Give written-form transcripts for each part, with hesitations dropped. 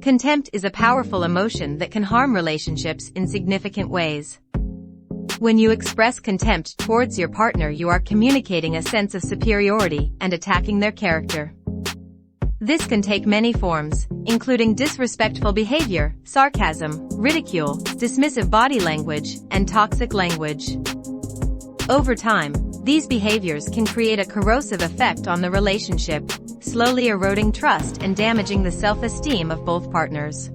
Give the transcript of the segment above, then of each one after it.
Contempt is a powerful emotion that can harm relationships in significant ways. When you express contempt towards your partner, you are communicating a sense of superiority and attacking their character. This can take many forms, including disrespectful behavior, sarcasm, ridicule, dismissive body language, and toxic language. Over time, these behaviors can create a corrosive effect on the relationship, slowly eroding trust and damaging the self-esteem of both partners.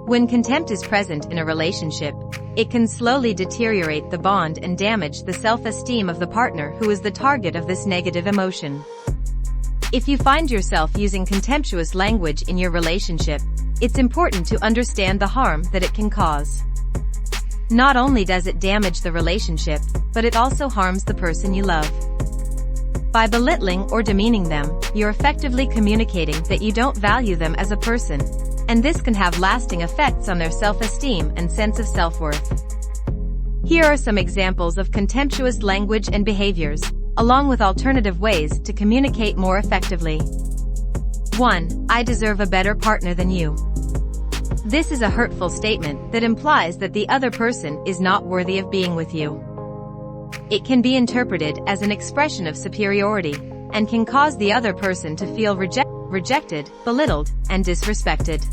When contempt is present in a relationship, it can slowly deteriorate the bond and damage the self-esteem of the partner who is the target of this negative emotion. If you find yourself using contemptuous language in your relationship, it's important to understand the harm that it can cause. Not only does it damage the relationship, but it also harms the person you love. By belittling or demeaning them, you're effectively communicating that you don't value them as a person, and this can have lasting effects on their self-esteem and sense of self-worth. Here are some examples of contemptuous language and behaviors, along with alternative ways to communicate more effectively. 1. I deserve a better partner than you. This is a hurtful statement that implies that the other person is not worthy of being with you. It can be interpreted as an expression of superiority, and can cause the other person to feel rejected, belittled, and disrespected.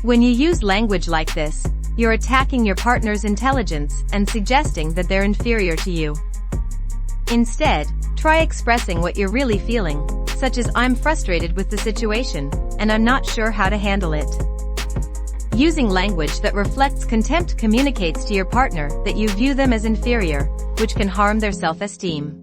When you use language like this, you're attacking your partner's intelligence and suggesting that they're inferior to you. Instead, try expressing what you're really feeling, such as "I'm frustrated with the situation, and I'm not sure how to handle it." Using language that reflects contempt communicates to your partner that you view them as inferior, which can harm their self-esteem.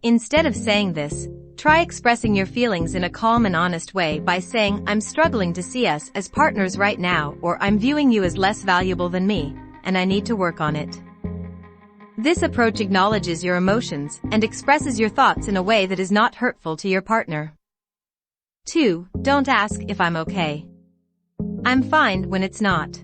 Instead of saying this, try expressing your feelings in a calm and honest way by saying, "I'm struggling to see us as partners right now," or "I'm viewing you as less valuable than me, and I need to work on it." This approach acknowledges your emotions and expresses your thoughts in a way that is not hurtful to your partner. 2. Don't ask if I'm okay. I'm fine when it's not.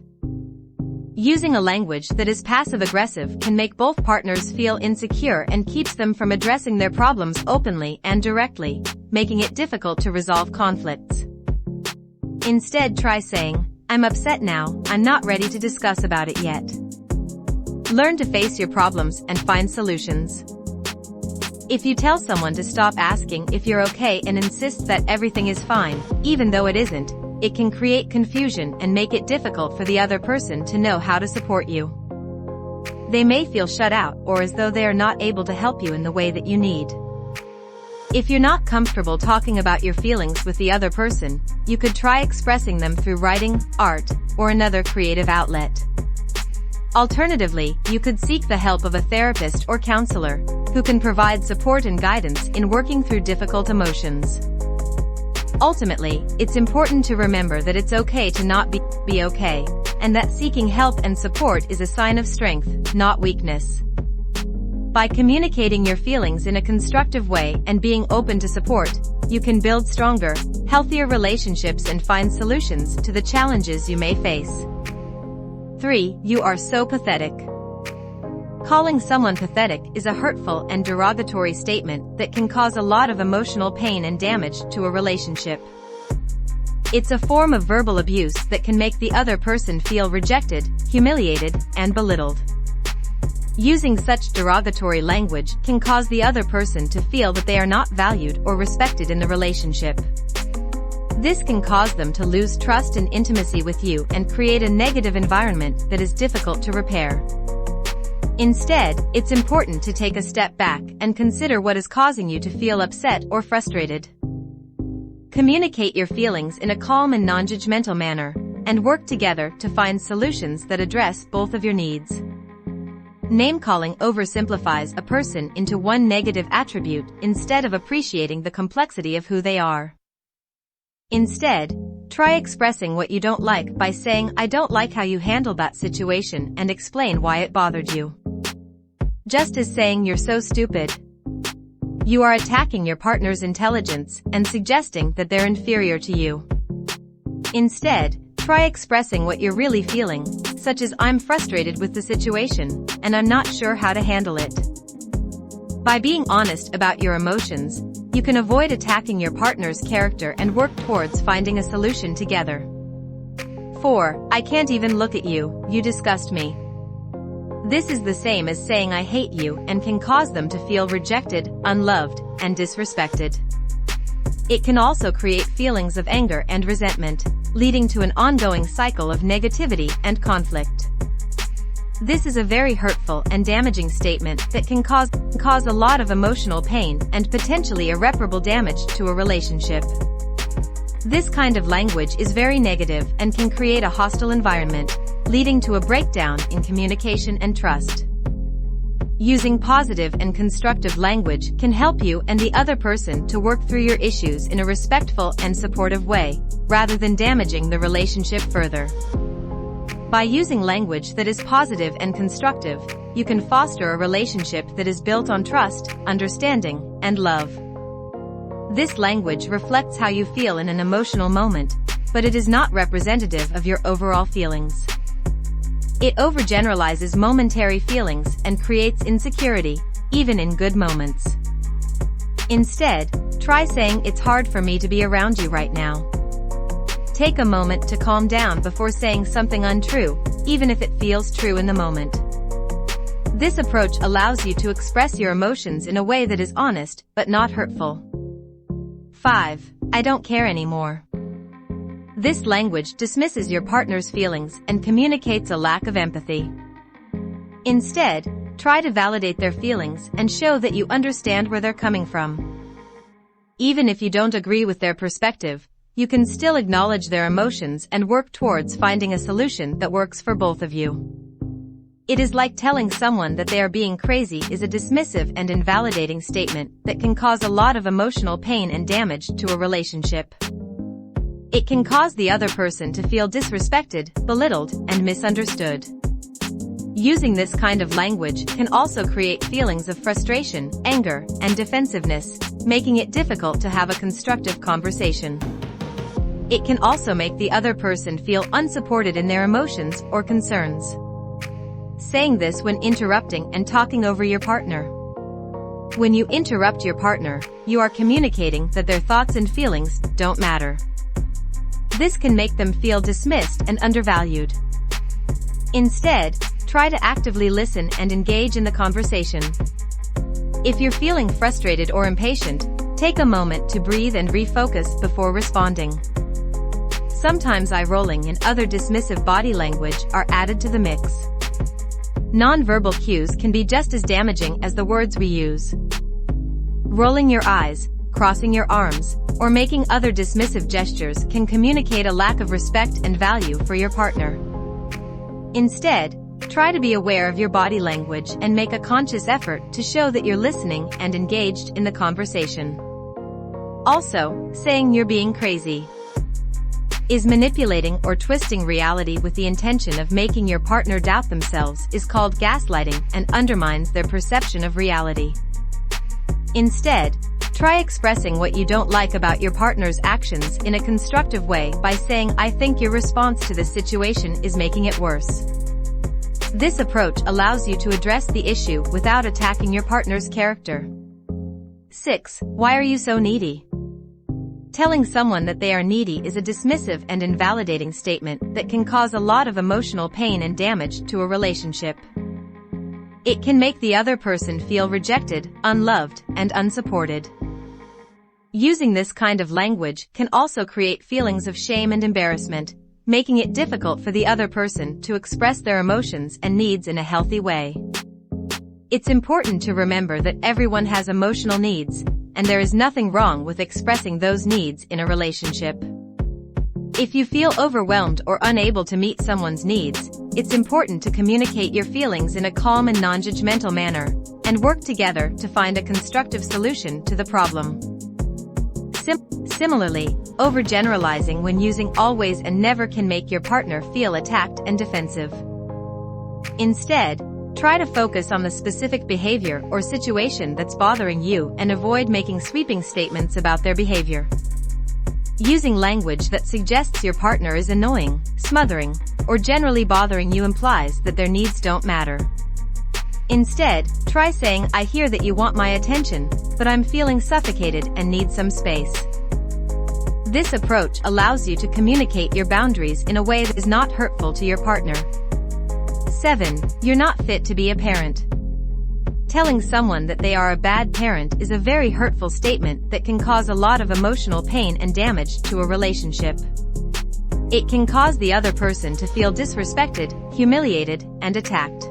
Using a language that is passive-aggressive can make both partners feel insecure and keeps them from addressing their problems openly and directly, making it difficult to resolve conflicts. Instead, try saying, "I'm upset now, I'm not ready to discuss about it yet." Learn to face your problems and find solutions. If you tell someone to stop asking if you're okay and insist that everything is fine, even though it isn't, it can create confusion and make it difficult for the other person to know how to support you. They may feel shut out or as though they are not able to help you in the way that you need. If you're not comfortable talking about your feelings with the other person, you could try expressing them through writing, art, or another creative outlet. Alternatively, you could seek the help of a therapist or counselor, who can provide support and guidance in working through difficult emotions. Ultimately, it's important to remember that it's okay to not be okay, and that seeking help and support is a sign of strength, not weakness. By communicating your feelings in a constructive way and being open to support, you can build stronger, healthier relationships and find solutions to the challenges you may face. 3. You are so pathetic. Calling someone pathetic is a hurtful and derogatory statement that can cause a lot of emotional pain and damage to a relationship. It's a form of verbal abuse that can make the other person feel rejected, humiliated, and belittled. Using such derogatory language can cause the other person to feel that they are not valued or respected in the relationship. This can cause them to lose trust and intimacy with you and create a negative environment that is difficult to repair. Instead, it's important to take a step back and consider what is causing you to feel upset or frustrated. Communicate your feelings in a calm and non-judgmental manner, and work together to find solutions that address both of your needs. Name-calling oversimplifies a person into one negative attribute instead of appreciating the complexity of who they are. Instead, try expressing what you don't like by saying, "I don't like how you handled that situation," and explain why it bothered you. Just as saying "you're so stupid," you are attacking your partner's intelligence and suggesting that they're inferior to you. Instead, try expressing what you're really feeling, such as "I'm frustrated with the situation, and I'm not sure how to handle it." By being honest about your emotions, you can avoid attacking your partner's character and work towards finding a solution together. 4. I can't even look at you, you disgust me. This is the same as saying I hate you and can cause them to feel rejected, unloved, and disrespected. It can also create feelings of anger and resentment, leading to an ongoing cycle of negativity and conflict. This is a very hurtful and damaging statement that can cause a lot of emotional pain and potentially irreparable damage to a relationship. This kind of language is very negative and can create a hostile environment, leading to a breakdown in communication and trust. Using positive and constructive language can help you and the other person to work through your issues in a respectful and supportive way, rather than damaging the relationship further. By using language that is positive and constructive, you can foster a relationship that is built on trust, understanding, and love. This language reflects how you feel in an emotional moment, but it is not representative of your overall feelings. It overgeneralizes momentary feelings and creates insecurity, even in good moments. Instead, try saying it's hard for me to be around you right now. Take a moment to calm down before saying something untrue, even if it feels true in the moment. This approach allows you to express your emotions in a way that is honest but not hurtful. 5. I don't care anymore. This language dismisses your partner's feelings and communicates a lack of empathy. Instead, try to validate their feelings and show that you understand where they're coming from. Even if you don't agree with their perspective, you can still acknowledge their emotions and work towards finding a solution that works for both of you. It is like telling someone that they are being crazy is a dismissive and invalidating statement that can cause a lot of emotional pain and damage to a relationship. It can cause the other person to feel disrespected, belittled, and misunderstood. Using this kind of language can also create feelings of frustration, anger, and defensiveness, making it difficult to have a constructive conversation. It can also make the other person feel unsupported in their emotions or concerns. Saying this when interrupting and talking over your partner. When you interrupt your partner, you are communicating that their thoughts and feelings don't matter. This can make them feel dismissed and undervalued. Instead, try to actively listen and engage in the conversation. If you're feeling frustrated or impatient, take a moment to breathe and refocus before responding. Sometimes eye rolling and other dismissive body language are added to the mix. Non-verbal cues can be just as damaging as the words we use. Rolling your eyes, crossing your arms, or making other dismissive gestures can communicate a lack of respect and value for your partner. Instead, try to be aware of your body language and make a conscious effort to show that you're listening and engaged in the conversation. Also, saying you're being crazy is manipulating or twisting reality with the intention of making your partner doubt themselves is called gaslighting and undermines their perception of reality. Instead, try expressing what you don't like about your partner's actions in a constructive way by saying, I think your response to this situation is making it worse. This approach allows you to address the issue without attacking your partner's character. 6. Why are you so needy? Telling someone that they are needy is a dismissive and invalidating statement that can cause a lot of emotional pain and damage to a relationship. It can make the other person feel rejected, unloved, and unsupported. Using this kind of language can also create feelings of shame and embarrassment, making it difficult for the other person to express their emotions and needs in a healthy way. It's important to remember that everyone has emotional needs, and there is nothing wrong with expressing those needs in a relationship. If you feel overwhelmed or unable to meet someone's needs, it's important to communicate your feelings in a calm and non-judgmental manner, and work together to find a constructive solution to the problem. Similarly, overgeneralizing when using always and never can make your partner feel attacked and defensive. Instead, try to focus on the specific behavior or situation that's bothering you and avoid making sweeping statements about their behavior. Using language that suggests your partner is annoying, smothering, or generally bothering you implies that their needs don't matter. Instead, try saying, "I hear that you want my attention, but I'm feeling suffocated and need some space." This approach allows you to communicate your boundaries in a way that is not hurtful to your partner. 7. You're not fit to be a parent. Telling someone that they are a bad parent is a very hurtful statement that can cause a lot of emotional pain and damage to a relationship. It can cause the other person to feel disrespected, humiliated, and attacked.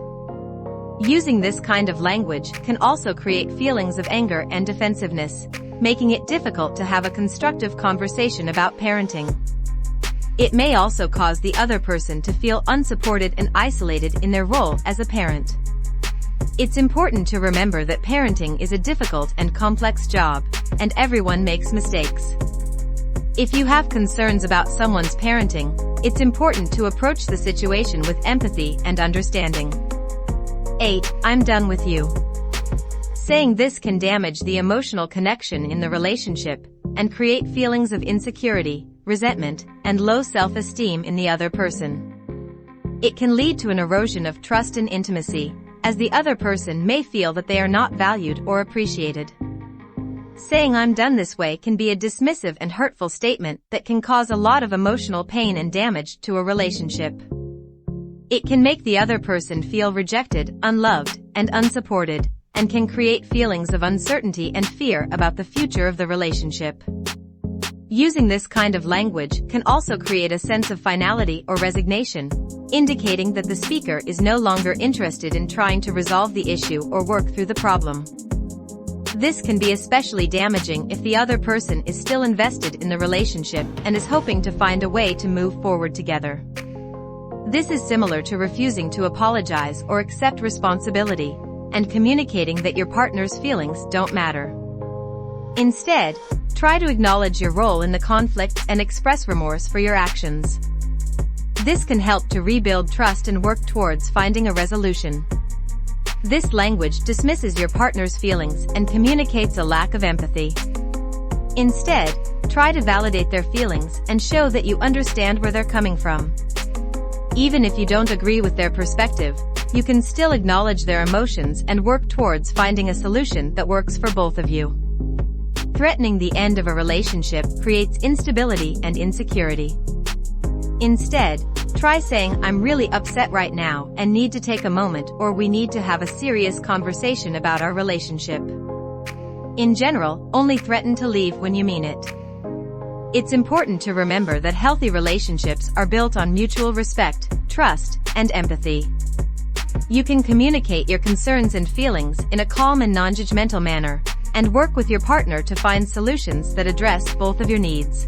Using this kind of language can also create feelings of anger and defensiveness, making it difficult to have a constructive conversation about parenting. It may also cause the other person to feel unsupported and isolated in their role as a parent. It's important to remember that parenting is a difficult and complex job, and everyone makes mistakes. If you have concerns about someone's parenting, it's important to approach the situation with empathy and understanding. 8. I'm done with you. Saying this can damage the emotional connection in the relationship and create feelings of insecurity, resentment, and low self-esteem in the other person. It can lead to an erosion of trust and intimacy, as the other person may feel that they are not valued or appreciated. Saying "I'm done this way" can be a dismissive and hurtful statement that can cause a lot of emotional pain and damage to a relationship. It can make the other person feel rejected, unloved, and unsupported, and can create feelings of uncertainty and fear about the future of the relationship. Using this kind of language can also create a sense of finality or resignation, indicating that the speaker is no longer interested in trying to resolve the issue or work through the problem. This can be especially damaging if the other person is still invested in the relationship and is hoping to find a way to move forward together. This is similar to refusing to apologize or accept responsibility, and communicating that your partner's feelings don't matter. Instead, try to acknowledge your role in the conflict and express remorse for your actions. This can help to rebuild trust and work towards finding a resolution. This language dismisses your partner's feelings and communicates a lack of empathy. Instead, try to validate their feelings and show that you understand where they're coming from. Even if you don't agree with their perspective, you can still acknowledge their emotions and work towards finding a solution that works for both of you. Threatening the end of a relationship creates instability and insecurity. Instead, try saying, "I'm really upset right now and need to take a moment, or we need to have a serious conversation about our relationship." In general, only threaten to leave when you mean it. It's important to remember that healthy relationships are built on mutual respect, trust, and empathy. You can communicate your concerns and feelings in a calm and non-judgmental manner, and work with your partner to find solutions that address both of your needs.